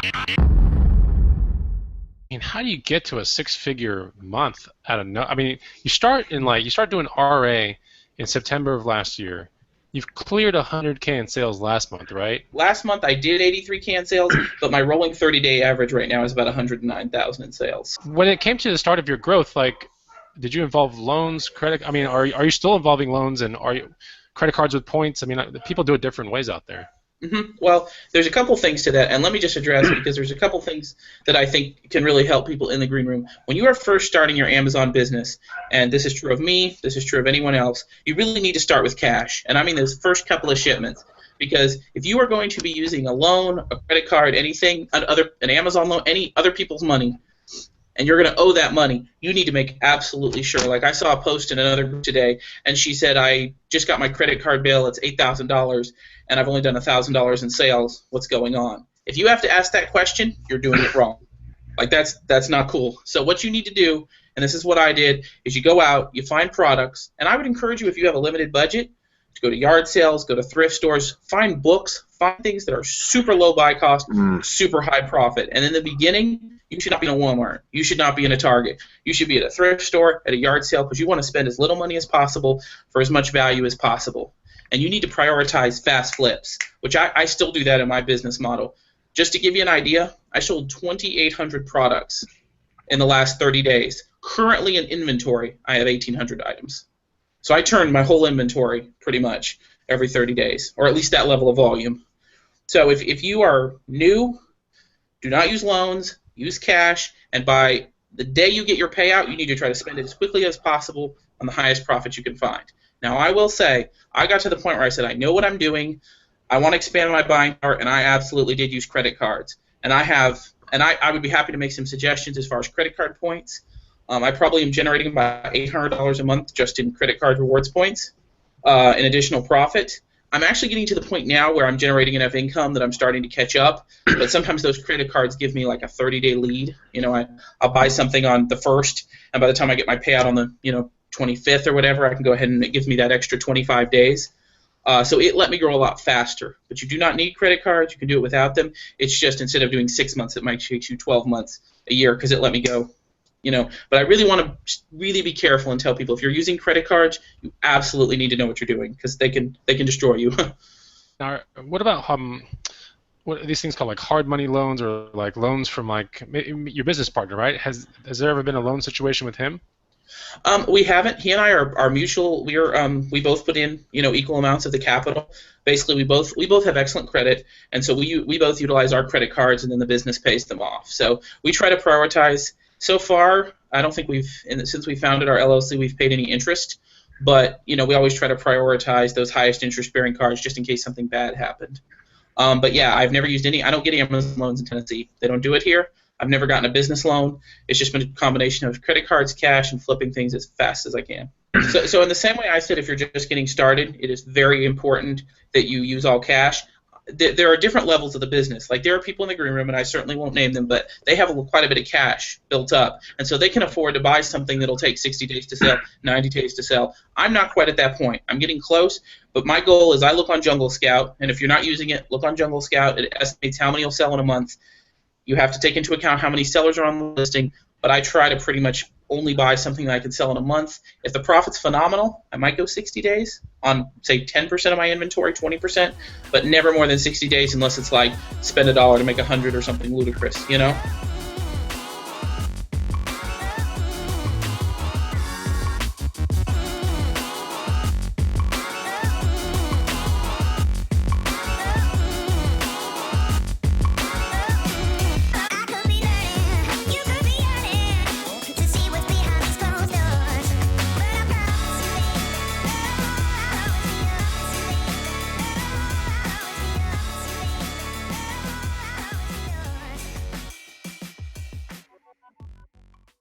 I mean, how do you get to a six-figure month out of no? I mean, you start doing RA in September of last year. You've cleared 100K in sales last month, right? Last month I did 83K in sales, but my rolling 30-day average right now is about 109,000 in sales. When it came to the start of your growth, like, did you involve loans, credit? I mean, are you still involving loans, and are you credit cards with points? I mean, people do it different ways out there. Well, there's a couple things to that, and let me just address because there's a couple things that I think can really help people in the green room. When you are first starting your Amazon business, and this is true of me, this is true of anyone else, you really need to start with cash, and I mean those first couple of shipments, because if you are going to be using a loan, a credit card, anything, an Amazon loan, any other people's money, and you're going to owe that money, you need to make absolutely sure. Like I saw a post in another group today, and she said, I just got my credit card bill, it's $8,000, and I've only done $1,000 in sales. What's going on? If you have to ask that question, you're doing it wrong. Like that's not cool. So what you need to do, and this is what I did, is you go out, you find products, and I would encourage you, if you have a limited budget, to go to yard sales, go to thrift stores, find books, find things that are super low buy cost, super high profit. And in the beginning, you should not be in a Walmart. You should not be in a Target. You should be at a thrift store, at a yard sale, because you want to spend as little money as possible for as much value as possible. And you need to prioritize fast flips, which I still do that in my business model. Just to give you an idea, I sold 2,800 products in the last 30 days. Currently in inventory, I have 1,800 items. So I turn my whole inventory pretty much every 30 days, or at least that level of volume. So if you are new, do not use loans, use cash, and by the day you get your payout, you need to try to spend it as quickly as possible on the highest profit you can find. Now, I will say, I got to the point where I said, I know what I'm doing, I want to expand my buying power, and I absolutely did use credit cards. And I would be happy to make some suggestions as far as credit card points. I probably am generating about $800 a month just in credit card rewards points in additional profit. I'm actually getting to the point now where I'm generating enough income that I'm starting to catch up, but sometimes those credit cards give me like a 30-day lead. You know, I'll buy something on the 1st, and by the time I get my payout on the 25th or whatever, I can go ahead and it gives me that extra 25 days. So it let me grow a lot faster. But you do not need credit cards. You can do it without them. It's just instead of doing 6 months, it might take you 12 months, a year, because it let me go. But I really want to really be careful and tell people, if you're using credit cards, you absolutely need to know what you're doing, because they can destroy you. Now, what about what are these things called, like hard money loans, or like loans from like your business partner, right? Has there ever been a loan situation with him? We haven't. He and I are mutual. We both put in equal amounts of the capital. Basically, we both have excellent credit, and so we both utilize our credit cards, and then the business pays them off. So we try to prioritize. So far, I don't think since we founded our LLC, we've paid any interest. But we always try to prioritize those highest interest-bearing cards just in case something bad happened. But yeah, I've never used any. I don't get Amazon loans in Tennessee. They don't do it here. I've never gotten a business loan. It's just been a combination of credit cards, cash, and flipping things as fast as I can. So in the same way I said, if you're just getting started, it is very important that you use all cash. There are different levels of the business. Like, there are people in the green room, and I certainly won't name them, but they have quite a bit of cash built up, and so they can afford to buy something that'll take 60 days to sell, 90 days to sell. I'm not quite at that point. I'm getting close, but my goal is I look on Jungle Scout, and if you're not using it, look on Jungle Scout. It estimates how many will sell in a month. You have to take into account how many sellers are on the listing, but I try to pretty much only buy something that I can sell in a month. If the profit's phenomenal, I might go 60 days on, say, 10% of my inventory, 20%, but never more than 60 days unless it's like spend $1 to make 100 or something ludicrous,